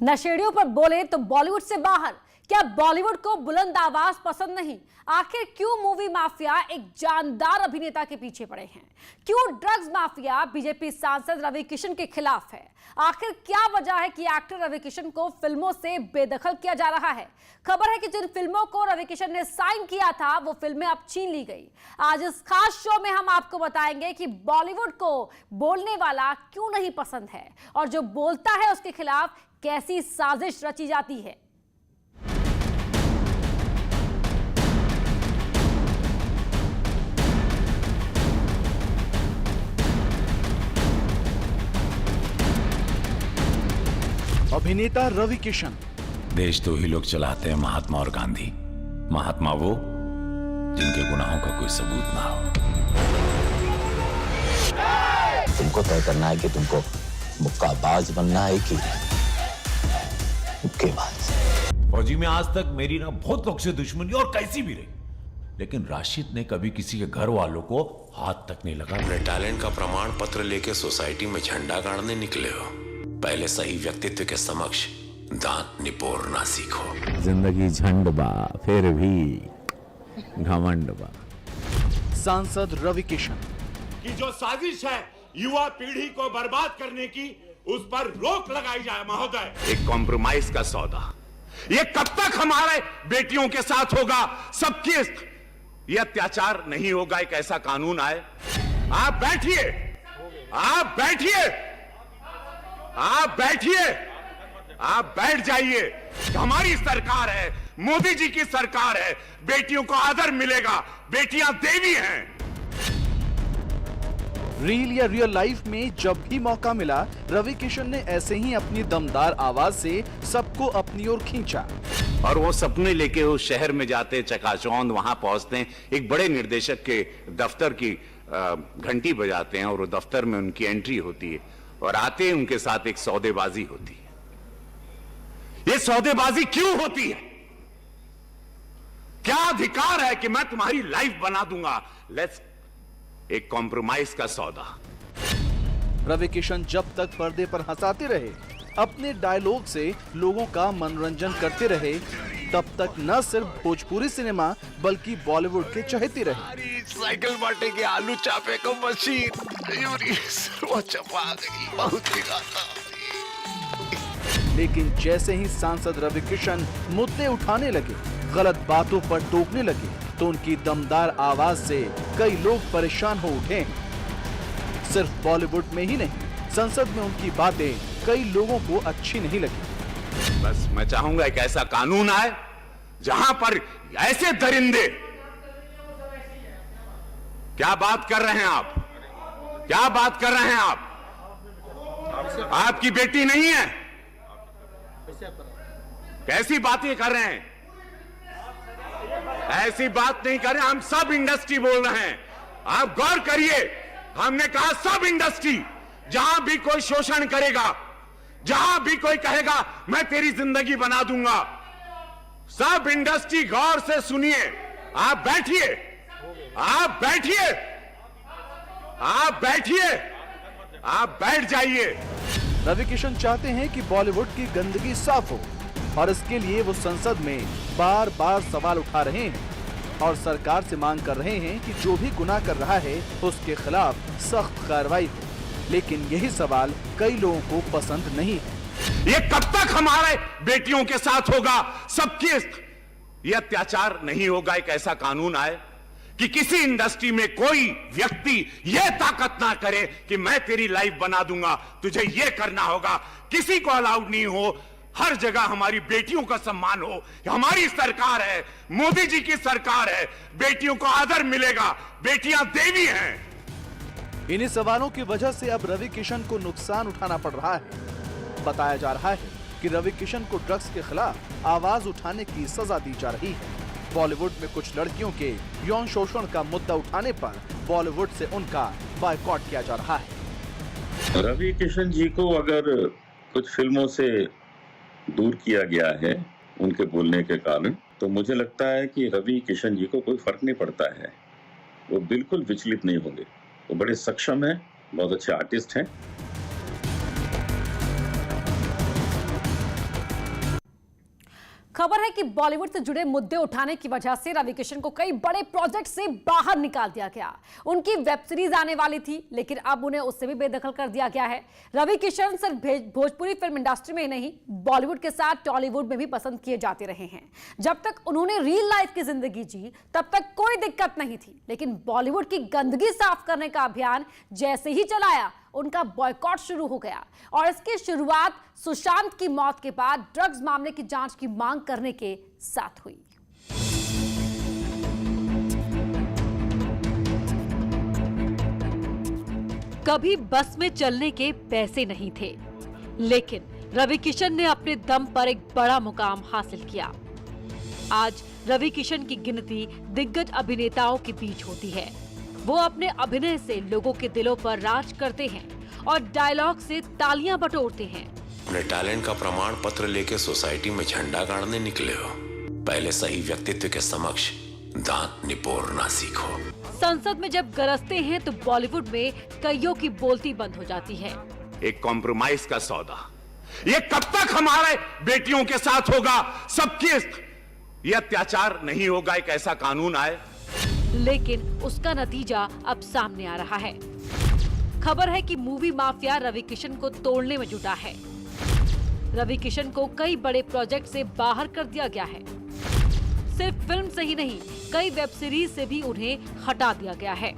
नशेड़ियों पर बोले तो बॉलीवुड से बाहर। क्या बॉलीवुड को बुलंद आवाज पसंद नहीं? आखिर क्यों मूवी माफिया एक जानदार अभिनेता के पीछे पड़े हैं? क्यों ड्रग्स माफिया बीजेपी सांसद रवि किशन के खिलाफ है? आखिर क्या वजह है कि एक्टर रवि किशन को फिल्मों से बेदखल किया जा रहा है? खबर है कि जिन फिल्मों को रवि किशन ने साइन किया था वो फिल्में अब छीन ली गई। आज इस खास शो में हम आपको बताएंगे कि बॉलीवुड को बोलने वाला क्यों नहीं पसंद है और जो बोलता है उसके खिलाफ कैसी साजिश रची जाती है। अभिनेता रवि किशन। देश तो ही लोग चलाते हैं, महात्मा और गांधी। महात्मा वो जिनके गुनाहों का कोई सबूत ना हो। तुमको तय करना है कि तुमको मुक्काबाज बनना है कि मुक्केबाज। फौजी में आज तक मेरी ना बहुत लोग से दुश्मनी और कैसी भी रही, लेकिन राशिद ने कभी किसी के घर वालों को हाथ तक नहीं लगा। अपने टैलेंट का प्रमाण पत्र लेके सोसाइटी में झंडा गाड़ने निकले हो, पहले सही व्यक्तित्व के समक्ष दांत निपोरना सीखो। जिंदगी झंड बा फिर भी घमंड बा। सांसद रवि किशन की जो साजिश है युवा पीढ़ी को बर्बाद करने की, उस पर रोक लगाई जाए महोदय। एक कॉम्प्रोमाइज का सौदा ये कब तक हमारे बेटियों के साथ होगा? सबकी ये अत्याचार नहीं होगा। एक ऐसा कानून आए। आप बैठिए, आप बैठिए, आप बैठिए, आप बैठ जाइए। हमारी सरकार है, मोदी जी की सरकार है, बेटियों को आदर मिलेगा। बेटियां देवी हैं। रील या रियल लाइफ में जब भी मौका मिला रवि किशन ने ऐसे ही अपनी दमदार आवाज से सबको अपनी ओर खींचा। और वो सपने लेके उस शहर में जाते, चकाचौंध वहां पहुंचते हैं, एक बड़े निर्देशक के दफ्तर की घंटी बजाते हैं और वो दफ्तर में उनकी एंट्री होती है और आते ही उनके साथ एक सौदेबाजी होती है। ये सौदेबाजी क्यों होती है? क्या अधिकार है कि मैं तुम्हारी लाइफ बना दूंगा? लेट्स एक कॉम्प्रोमाइज का सौदा। रवि किशन जब तक पर्दे पर हंसाते रहे, अपने डायलॉग से लोगों का मनोरंजन करते रहे, तब तक न सिर्फ भोजपुरी सिनेमा बल्कि बॉलीवुड के चहेते रहे। साइकिल बांटे के आलू चापे को मशीन चपा गई, बहुत लेकिन जैसे ही सांसद रवि किशन मुद्दे उठाने लगे, गलत बातों पर टोकने लगे, तो उनकी दमदार आवाज से कई लोग परेशान हो उठे। सिर्फ बॉलीवुड में ही नहीं, संसद में उनकी बातें कई लोगों को अच्छी नहीं लगी। बस मैं चाहूंगा एक ऐसा कानून आए जहां पर ऐसे दरिंदे। क्या बात कर रहे हैं आप? क्या बात कर रहे हैं आप? आपकी बेटी नहीं है? कैसी बातें कर रहे हैं? ऐसी बात नहीं कर रहे। हम सब इंडस्ट्री बोल रहे हैं। आप गौर करिए, हमने कहा सब इंडस्ट्री। जहां भी कोई शोषण करेगा, जहां भी कोई कहेगा मैं तेरी जिंदगी बना दूंगा, सब इंडस्ट्री गौर से सुनिए। आप बैठिए, आप बैठिए, आप बैठिए, आप बैठ जाइए। रवि किशन चाहते हैं कि बॉलीवुड की गंदगी साफ हो और इसके लिए वो संसद में बार बार सवाल उठा रहे हैं और सरकार से मांग कर रहे हैं कि जो भी गुनाह कर रहा है उसके खिलाफ सख्त कार्रवाई हो। लेकिन यही सवाल कई लोगों को पसंद नहीं है। ये कब तक हमारे बेटियों के साथ होगा? सबकी ये अत्याचार नहीं होगा। एक ऐसा कानून आए कि किसी इंडस्ट्री में कोई व्यक्ति ये ताकत ना करे कि मैं तेरी लाइफ बना दूंगा, तुझे ये करना होगा। किसी को अलाउड नहीं हो। हर जगह हमारी बेटियों का सम्मान हो। हमारी सरकार है, मोदी जी की सरकार है, बेटियों को आदर मिलेगा। बेटियां देवी हैं। इन्हीं सवालों की वजह से अब रवि किशन को नुकसान उठाना पड़ रहा है। बताया जा रहा है कि रवि किशन को ड्रग्स के खिलाफ आवाज उठाने की सजा दी जा रही है। बॉलीवुड में कुछ लड़कियों के यौन शोषण का मुद्दा उठाने पर बॉलीवुड से उनका बायकॉट किया जा रहा है। रवि किशन जी को अगर कुछ फिल्मों से दूर किया गया है उनके बोलने के कारण, तो मुझे लगता है कि रवि किशन जी को कोई फर्क नहीं पड़ता है। वो बिल्कुल विचलित नहीं होंगे। वो बड़े सक्षम हैं, बहुत अच्छे आर्टिस्ट हैं। खबर है कि बॉलीवुड से जुड़े मुद्दे उठाने की वजह से रवि किशन को कई बड़े प्रोजेक्ट से बाहर निकाल दिया गया। उनकी वेब सीरीज आने वाली थी, लेकिन अब उन्हें उससे भी बेदखल कर दिया गया है। रवि किशन सिर्फ भोजपुरी फिल्म इंडस्ट्री में ही नहीं, बॉलीवुड के साथ टॉलीवुड में भी पसंद किए जाते रहे हैं। जब तक उन्होंने रियल लाइफ की जिंदगी जी, तब तक कोई दिक्कत नहीं थी, लेकिन बॉलीवुड की गंदगी साफ करने का अभियान जैसे ही चलाया, उनका बॉयकॉट शुरू हो गया। और इसकी शुरुआत सुशांत की मौत के बाद ड्रग्स मामले की जांच की मांग करने के साथ हुई। कभी बस में चलने के पैसे नहीं थे, लेकिन रवि किशन ने अपने दम पर एक बड़ा मुकाम हासिल किया। आज रवि किशन की गिनती दिग्गज अभिनेताओं के बीच होती है। वो अपने अभिनय से लोगों के दिलों पर राज करते हैं और डायलॉग से तालियां बटोरते हैं। अपने टैलेंट का प्रमाण पत्र लेके सोसाइटी में झंडा गाड़ने निकले हो, पहले सही व्यक्तित्व के समक्ष दांत निपोरना सीखो। संसद में जब गरजते हैं तो बॉलीवुड में कईयों की बोलती बंद हो जाती है। एक कॉम्प्रोमाइज का सौदा, ये कब तक हमारे बेटियों के साथ होगा? सबके ये अत्याचार नहीं होगा, एक ऐसा कानून आए। लेकिन उसका नतीजा अब सामने आ रहा है। खबर है कि मूवी माफिया रवि किशन को तोड़ने में जुटा है। रवि किशन को कई बड़े प्रोजेक्ट से बाहर कर दिया गया है। सिर्फ फिल्म से ही नहीं, कई वेब सीरीज से भी उन्हें हटा दिया गया है।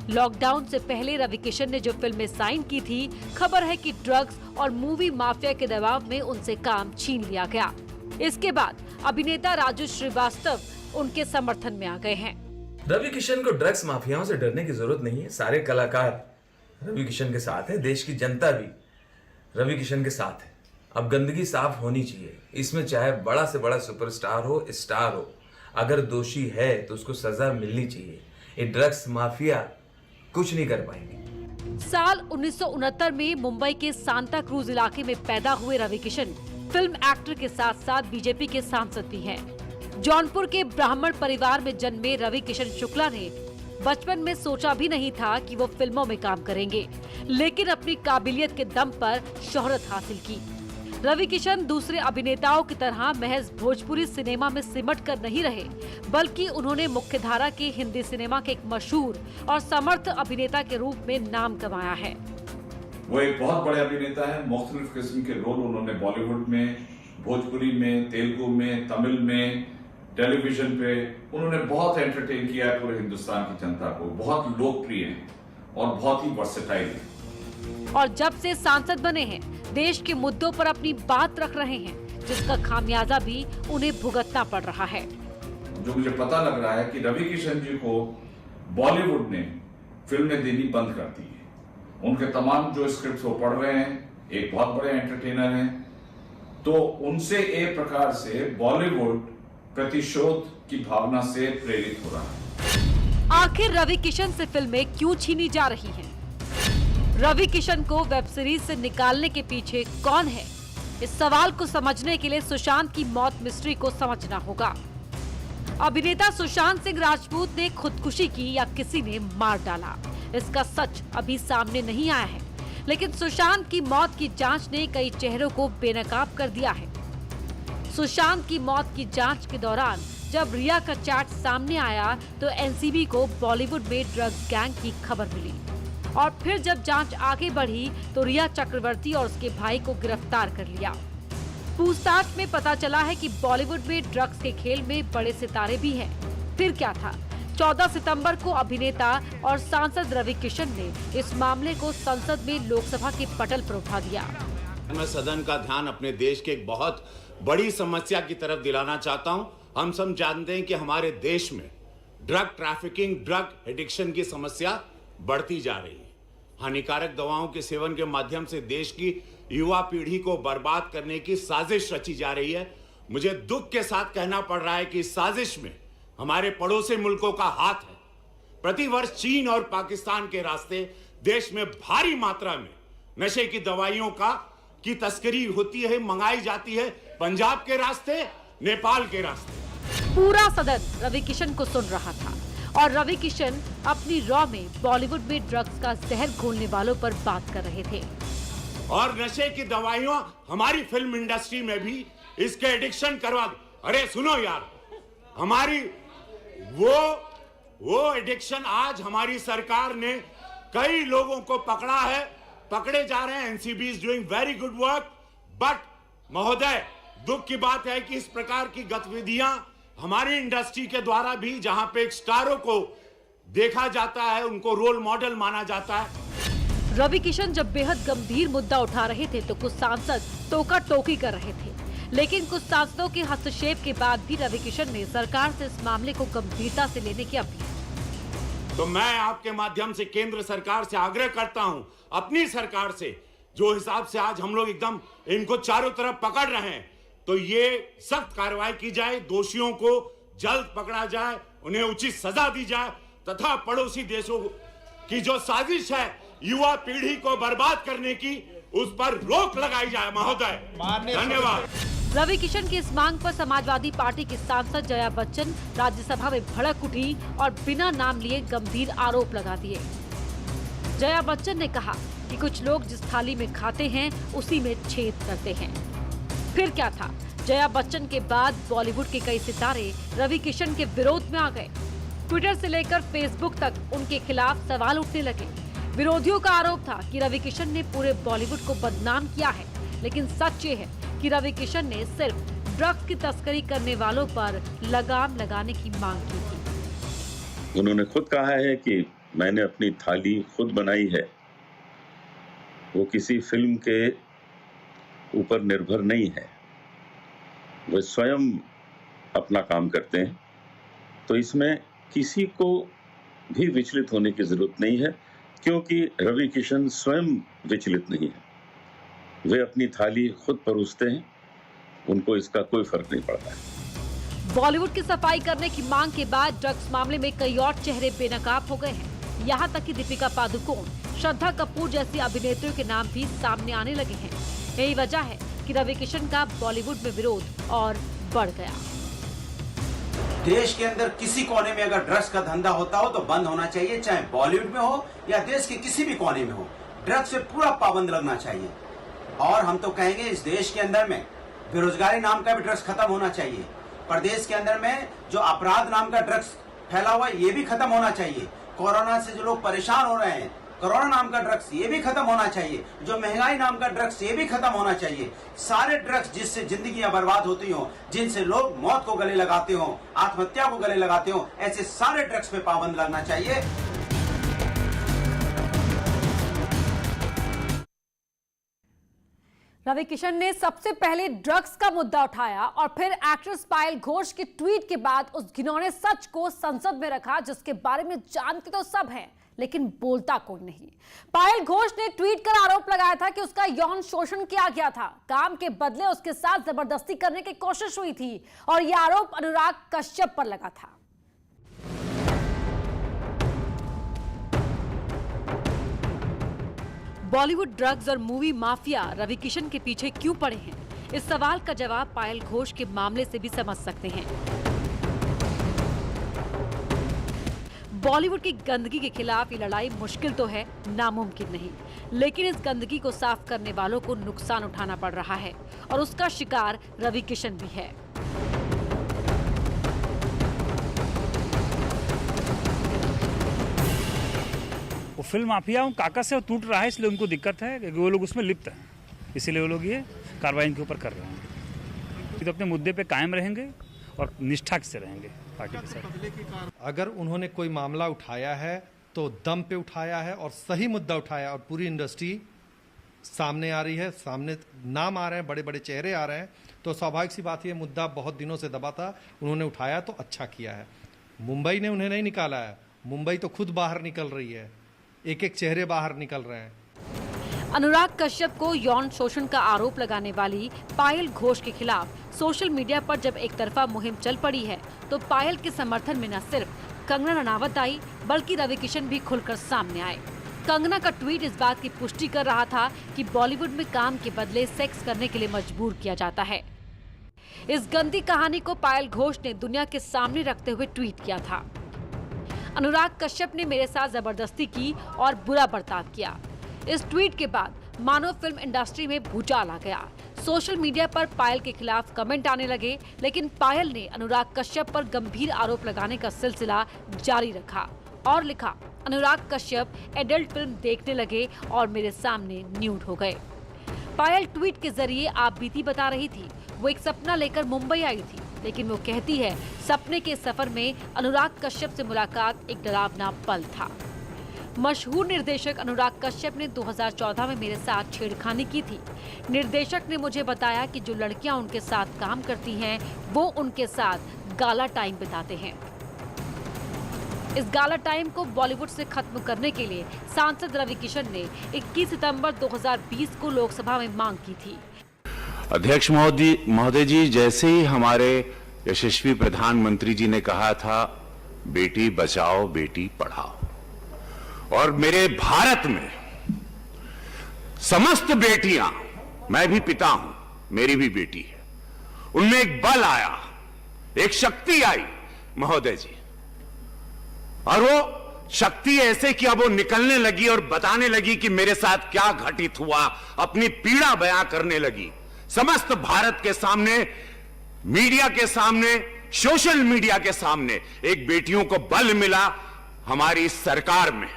लॉकडाउन से पहले रवि किशन ने जो फिल्में साइन की थी, खबर है कि ड्रग्स और मूवी माफिया के दबाव में उनसे काम छीन लिया गया। इसके बाद अभिनेता राजू श्रीवास्तव उनके समर्थन में आ गए हैं। रवि किशन को ड्रग्स माफियाओं से डरने की जरूरत नहीं है। सारे कलाकार रवि किशन के साथ हैं, देश की जनता भी रवि किशन के साथ है। अब गंदगी साफ होनी चाहिए। इसमें चाहे बड़ा से बड़ा सुपरस्टार हो, स्टार हो, अगर दोषी है तो उसको सजा मिलनी चाहिए। ये ड्रग्स माफिया कुछ नहीं कर पाएंगे। साल 1969 में मुंबई के सांता क्रूज इलाके में पैदा हुए रवि किशन फिल्म एक्टर के साथ साथ बीजेपी के सांसद भी हैं। जौनपुर के ब्राह्मण परिवार में जन्मे रवि किशन शुक्ला ने बचपन में सोचा भी नहीं था कि वो फिल्मों में काम करेंगे, लेकिन अपनी काबिलियत के दम पर शोहरत हासिल की। रवि किशन दूसरे अभिनेताओं की तरह महज भोजपुरी सिनेमा में सिमट कर नहीं रहे, बल्कि उन्होंने मुख्यधारा के हिंदी सिनेमा के एक मशहूर और समर्थ अभिनेता के रूप में नाम कमाया है। वो एक बहुत बड़े अभिनेता है। मुख्तलिफ किस्म के रोल उन्होंने बॉलीवुड में, भोजपुरी में, तेलुगु में, तमिल में, टेलीविजन पे उन्होंने बहुत एंटरटेन किया है पूरे हिंदुस्तान की जनता को। बहुत लोकप्रिय है और बहुत ही वर्सेटाइल है। और जब से सांसद बने हैं, देश के मुद्दों पर अपनी बात रख रहे हैं, जिसका खामियाजा भी उन्हें भुगतना पड़ रहा है। जो मुझे पता लग रहा है कि रवि किशन जी को बॉलीवुड ने फिल्में देनी बंद कर दी है। उनके तमाम जो स्क्रिप्ट वो पढ़ रहे हैं, एक बहुत बड़े एंटरटेनर हैं, तो उनसे एक प्रकार से बॉलीवुड प्रतिशोध की भावना से प्रेरित हो रहा है। आखिर रवि किशन से फिल्में क्यों छीनी जा रही हैं? रवि किशन को वेब सीरीज से निकालने के पीछे कौन है? इस सवाल को समझने के लिए सुशांत की मौत मिस्ट्री को समझना होगा। अभिनेता सुशांत सिंह राजपूत ने खुदकुशी की या किसी ने मार डाला, इसका सच अभी सामने नहीं आया है, लेकिन सुशांत की मौत की जांच ने कई चेहरों को बेनकाब कर दिया है। सुशांत की मौत की जांच के दौरान जब रिया का चैट सामने आया तो एनसीबी को बॉलीवुड में ड्रग्स गैंग की खबर मिली, और फिर जब जांच आगे बढ़ी तो रिया चक्रवर्ती और उसके भाई को गिरफ्तार कर लिया। पूछताछ में पता चला है कि बॉलीवुड में ड्रग्स के खेल में बड़े सितारे भी हैं। फिर क्या था? 14 सितंबर को अभिनेता और सांसद रवि किशन ने इस मामले को संसद में लोकसभा के पटल पर उठा दिया। मैं सदन का ध्यान अपने देश के एक बहुत बड़ी समस्या की तरफ दिलाना चाहता हूं। हम सब जानते हैं कि हमारे देश में ड्रग ट्रैफिकिंग, ड्रग एडिक्शन की समस्या बढ़ती जा रही है। हानिकारक दवाओं के सेवन के माध्यम से देश की युवा पीढ़ी को बर्बाद करने की साजिश रची जा रही है। मुझे दुख के साथ कहना पड़ रहा है कि इस साजिश में हमारे पड़ोसी मुल्कों का हाथ है। प्रतिवर्ष चीन और पाकिस्तान के रास्ते देश में भारी मात्रा में नशे की दवाइयों की तस्करी होती है, मंगाई जाती है, पंजाब के रास्ते, नेपाल के रास्ते। पूरा सदन रवि किशन को सुन रहा था और रवि किशन अपनी रॉ में बॉलीवुड में ड्रग्स का जहर घोलने वालों पर बात कर रहे थे। और नशे की दवाइयां हमारी फिल्म इंडस्ट्री में भी इसके एडिक्शन करवा दे। अरे सुनो यार, हमारी वो एडिक्शन आज हमारी सरकार ने कई लोगों को पकड़ा है, पकड़े जा रहे हैं। NCB is doing very good work. But महोदय, दुख की बात है कि इस प्रकार की गतिविधियां हमारी इंडस्ट्री के द्वारा भी, जहां पे एक स्टारों को देखा जाता है, उनको रोल मॉडल माना जाता है। रवि किशन जब बेहद गंभीर मुद्दा उठा रहे थे तो कुछ सांसद टोका टोकी कर रहे थे, लेकिन कुछ सांसदों के हस्तक्षेप के बाद भी रवि किशन ने सरकार से इस मामले को गंभीरता से लेने की अपील। तो मैं आपके माध्यम से केंद्र सरकार से आग्रह करता हूं, अपनी सरकार से, जो हिसाब से आज हम लोग एकदम इनको चारों तरफ पकड़ रहे हैं, तो ये सख्त कार्रवाई की जाए, दोषियों को जल्द पकड़ा जाए, उन्हें उचित सजा दी जाए तथा पड़ोसी देशों की जो साजिश है युवा पीढ़ी को बर्बाद करने की, उस पर रोक लगाई जाए। महोदय, धन्यवाद। रवि किशन की इस मांग पर समाजवादी पार्टी की सांसद जया बच्चन राज्यसभा में भड़क उठी और बिना नाम लिए गंभीर आरोप लगा दिए। जया बच्चन ने कहा कि कुछ लोग जिस थाली में खाते हैं उसी में छेद करते हैं। फिर क्या था, जया बच्चन के बाद बॉलीवुड के कई सितारे रवि किशन के विरोध में आ गए। ट्विटर से लेकर फेसबुक तक उनके खिलाफ सवाल उठने लगे। विरोधियों का आरोप था कि रवि किशन ने पूरे बॉलीवुड को बदनाम किया है, लेकिन सच ये है कि रवि किशन ने सिर्फ ड्रग्स की तस्करी करने वालों पर लगाम लगाने की मांग की थी। उन्होंने खुद कहा है कि मैंने अपनी थाली खुद बनाई है, वो किसी फिल्म के ऊपर निर्भर नहीं है, वे स्वयं अपना काम करते हैं। तो इसमें किसी को भी विचलित होने की जरूरत नहीं है, क्योंकि रवि किशन स्वयं विचलित नहीं है। वे अपनी थाली खुद परोसते हैं, उनको इसका कोई फर्क नहीं पड़ता है। बॉलीवुड की सफाई करने की मांग के बाद ड्रग्स मामले में कई और चेहरे बेनकाब हो गए हैं। यहाँ तक कि दीपिका पादुकोण, श्रद्धा कपूर जैसी अभिनेत्रियों के नाम भी सामने आने लगे हैं। यही वजह है कि रवि किशन का बॉलीवुड में विरोध और बढ़ गया। देश के अंदर किसी कोने में अगर ड्रग्स का धंधा होता हो तो बंद होना चाहिए, चाहे बॉलीवुड में हो या देश के किसी भी कोने में हो। ड्रग्स पे पूरा पाबंद लगना चाहिए। और हम तो कहेंगे इस देश के अंदर में बेरोजगारी नाम का भी ड्रग्स खत्म होना चाहिए। प्रदेश के अंदर में जो अपराध नाम का ड्रग्स फैला हुआ है, ये भी खत्म होना चाहिए। कोरोना से जो लोग परेशान हो रहे हैं, कोरोना नाम का ड्रग्स, ये भी खत्म होना चाहिए। जो महंगाई नाम का ड्रग्स, ये भी खत्म होना चाहिए। सारे ड्रग्स जिससे जिंदगियां बर्बाद होती हो, जिनसे लोग मौत को गले लगाते हो, आत्महत्या को गले लगाते हो, ऐसे सारे ड्रग्स पे पाबंद लगना चाहिए। रवि किशन ने सबसे पहले ड्रग्स का मुद्दा उठाया और फिर एक्ट्रेस पायल घोष के ट्वीट के बाद उस घिनौने सच को संसद में रखा, जिसके बारे में जानते तो सब हैं, लेकिन बोलता कोई नहीं। पायल घोष ने ट्वीट कर आरोप लगाया था कि उसका यौन शोषण किया गया था, काम के बदले उसके साथ जबरदस्ती करने की कोशिश हुई थी, और यह आरोप अनुराग कश्यप पर लगा था। बॉलीवुड ड्रग्स और मूवी माफिया रवि किशन के पीछे क्यों पड़े हैं, इस सवाल का जवाब पायल घोष के मामले से भी समझ सकते हैं। बॉलीवुड की गंदगी के खिलाफ ये लड़ाई मुश्किल तो है, नामुमकिन नहीं, लेकिन इस गंदगी को साफ करने वालों को नुकसान उठाना पड़ रहा है और उसका शिकार रवि किशन भी है। वो फिल्म माफिया काका से टूट रहा है, इसलिए उनको दिक्कत है क्योंकि वो लोग उसमें लिप्त हैं, इसीलिए वो लोग ये कार्रवाई इनके ऊपर कर रहे हैं। तो अपने मुद्दे पे कायम रहेंगे और निष्ठा से रहेंगे पार्टी के साथ। अगर उन्होंने कोई मामला उठाया है तो दम पे उठाया है और सही मुद्दा उठाया, और पूरी इंडस्ट्री सामने आ रही है, सामने नाम आ रहे हैं, बड़े बड़े चेहरे आ रहे हैं, तो स्वाभाविक सी बात है, मुद्दा बहुत दिनों से दबा था, उन्होंने उठाया तो अच्छा किया है। मुंबई ने उन्हें नहीं निकाला है, मुंबई तो खुद बाहर निकल रही है, एक एक चेहरे बाहर निकल रहे हैं। अनुराग कश्यप को यौन शोषण का आरोप लगाने वाली पायल घोष के खिलाफ सोशल मीडिया पर जब एक तरफा मुहिम चल पड़ी है, तो पायल के समर्थन में न सिर्फ कंगना रनावत आई, बल्कि रवि किशन भी खुलकर सामने आए। कंगना का ट्वीट इस बात की पुष्टि कर रहा था कि बॉलीवुड में काम के बदले सेक्स करने के लिए मजबूर किया जाता है। इस गंदी कहानी को पायल घोष ने दुनिया के सामने रखते हुए ट्वीट किया था। अनुराग कश्यप ने मेरे साथ जबरदस्ती की और बुरा बर्ताव किया। इस ट्वीट के बाद मानो फिल्म इंडस्ट्री में भूचाल आ गया। सोशल मीडिया पर पायल के खिलाफ कमेंट आने लगे, लेकिन पायल ने अनुराग कश्यप पर गंभीर आरोप लगाने का सिलसिला जारी रखा और लिखा, अनुराग कश्यप एडल्ट फिल्म देखने लगे और मेरे सामने न्यूड हो गए। पायल ट्वीट के जरिए आप बीती बता रही थी। वो एक सपना लेकर मुंबई आई थी, लेकिन वो कहती है सपने के सफर में अनुराग कश्यप से मुलाकात एक डरावना पल था। मशहूर निर्देशक अनुराग कश्यप ने 2014 में मेरे साथ छेड़खानी की थी। निर्देशक ने मुझे बताया कि जो लड़कियां उनके साथ काम करती हैं वो उनके साथ गाला टाइम बिताते हैं। इस गाला टाइम को बॉलीवुड से खत्म करने के लिए सांसद रवि किशन ने 21 सितंबर 2020 को लोकसभा में मांग की थी। अध्यक्ष महोदय जी, जैसे ही हमारे यशस्वी प्रधानमंत्री जी ने कहा था बेटी बचाओ बेटी पढ़ाओ, और मेरे भारत में समस्त बेटियां, मैं भी पिता हूं, मेरी भी बेटी है, उनमें एक बल आया, एक शक्ति आई महोदय जी, और वो शक्ति ऐसे कि अब वो निकलने लगी और बताने लगी कि मेरे साथ क्या घटित हुआ, अपनी पीड़ा बयां करने लगी समस्त भारत के सामने, मीडिया के सामने, सोशल मीडिया के सामने। एक बेटियों को बल मिला हमारी सरकार में।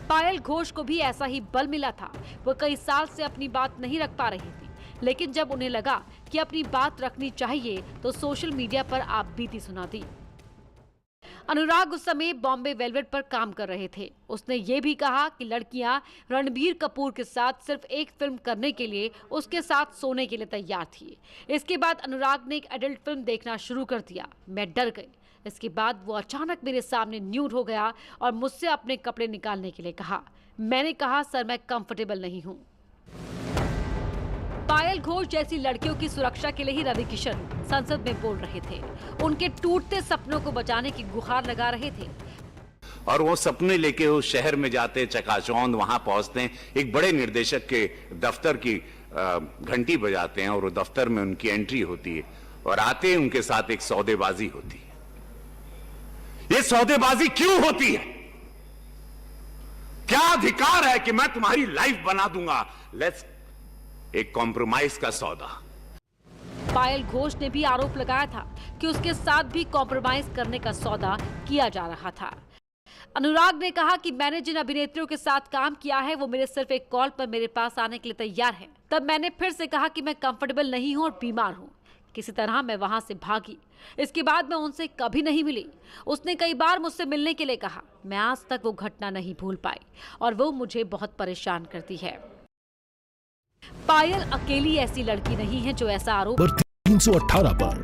पायल घोष को भी ऐसा ही बल मिला था। वो कई साल से अपनी बात नहीं रख पा रही थी, लेकिन जब उन्हें लगा कि अपनी बात रखनी चाहिए तो सोशल मीडिया पर आप बीती सुना दी। अनुराग उस समय बॉम्बे वेलवेट पर काम कर रहे थे। उसने ये भी कहा कि लड़कियां रणबीर कपूर के साथ सिर्फ एक फिल्म करने के लिए उसके साथ सोने के लिए तैयार थी। इसके बाद अनुराग ने एक एडल्ट फिल्म देखना शुरू कर दिया। मैं डर गई। इसके बाद वो अचानक मेरे सामने न्यूड हो गया और मुझसे अपने कपड़े निकालने के लिए कहा। मैंने कहा, सर मैं कंफर्टेबल नहीं हूँ। पायल घोष जैसी लड़कियों की सुरक्षा के लिए ही रवि किशन संसद में बोल रहे थे। उनके टूटते सपनों को बचाने की गुहार लगा रहे थे। और वो सपने लेके उस शहर में जाते, चकाचौंध वहां पहुंचते हैं, एक बड़े निर्देशक के दफ्तर की घंटी बजाते हैं और वो दफ्तर में उनकी एंट्री होती है और आते ही उनके साथ एक सौदेबाजी होती है। ये सौदेबाजी क्यों होती है? क्या अधिकार है कि मैं तुम्हारी लाइफ बना दूंगा? लेट्स एक कॉम्प्रोमाइज का सौदा। पायल घोष ने भी आरोप लगाया था कि उसके साथ भी कॉम्प्रोमाइज करने का सौदा किया जा रहा था। अनुराग ने कहा कि मैंने जिन अभिनेत्रियों के साथ काम किया है वो मेरे सिर्फ एक कॉल पर मेरे पास आने के लिए तैयार हैं। तब मैंने फिर से कहा कि मैं कंफर्टेबल नहीं हूं और बीमार हूं। किसी तरह मैं वहां से भागी। इसके बाद मैं उनसे कभी नहीं मिली। उसने कई बार मुझसे मिलने के लिए कहा। मैं आज तक वो घटना नहीं भूल पाई और वो मुझे बहुत परेशान करती है। पायल अकेली ऐसी लड़की नहीं है जो ऐसा आरोप 318 पर